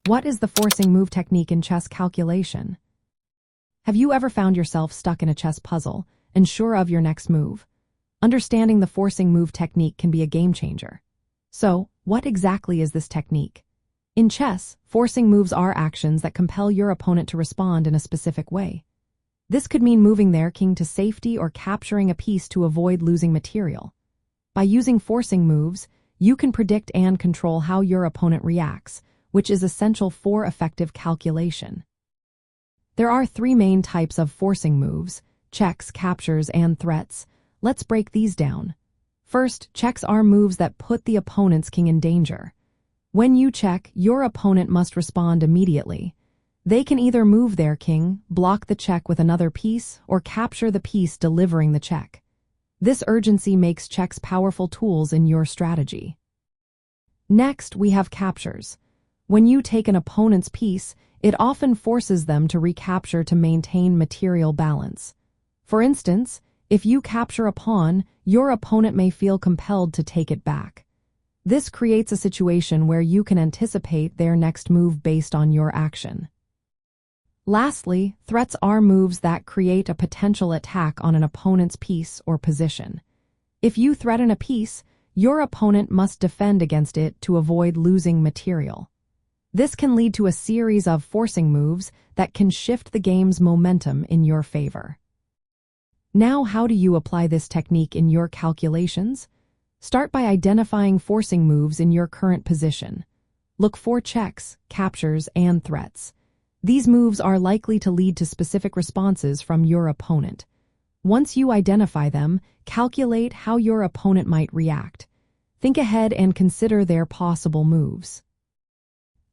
What is the forcing move technique in chess calculation? Have you ever found yourself stuck in a chess puzzle, unsure of your next move? Understanding the forcing move technique can be a game changer. So, what exactly is this technique? In chess, forcing moves are actions that compel your opponent to respond in a specific way. This could mean moving their king to safety or capturing a piece to avoid losing material. By using forcing moves, you can predict and control how your opponent reacts, which is essential for effective calculation. There are three main types of forcing moves: checks, captures, and threats. Let's break these down. First, checks are moves that put the opponent's king in danger. When you check, your opponent must respond immediately. They can either move their king, block the check with another piece, or capture the piece delivering the check. This urgency makes checks powerful tools in your strategy. Next, we have captures. When you take an opponent's piece, it often forces them to recapture to maintain material balance. For instance, if you capture a pawn, your opponent may feel compelled to take it back. This creates a situation where you can anticipate their next move based on your action. Lastly, threats are moves that create a potential attack on an opponent's piece or position. If you threaten a piece, your opponent must defend against it to avoid losing material. This can lead to a series of forcing moves that can shift the game's momentum in your favor. Now, how do you apply this technique in your calculations? Start by identifying forcing moves in your current position. Look for checks, captures, and threats. These moves are likely to lead to specific responses from your opponent. Once you identify them, calculate how your opponent might react. Think ahead and consider their possible moves.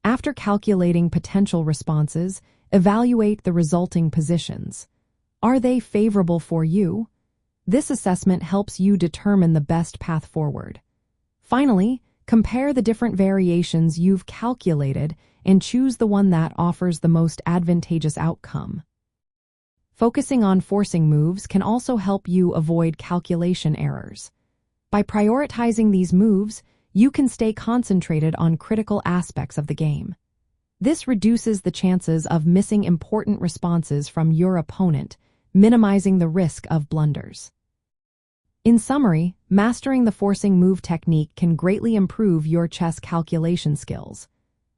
After calculating potential responses, evaluate the resulting positions. Are they favorable for you? This assessment helps you determine the best path forward. Finally, compare the different variations you've calculated and choose the one that offers the most advantageous outcome. Focusing on forcing moves can also help you avoid calculation errors. By prioritizing these moves, you can stay concentrated on critical aspects of the game. This reduces the chances of missing important responses from your opponent, minimizing the risk of blunders. In summary, mastering the forcing move technique can greatly improve your chess calculation skills.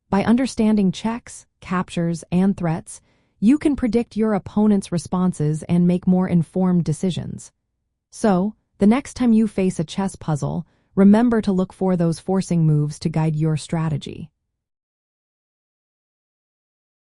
By understanding checks, captures, and threats, you can predict your opponent's responses and make more informed decisions. So, the next time you face a chess puzzle, remember to look for those forcing moves to guide your strategy.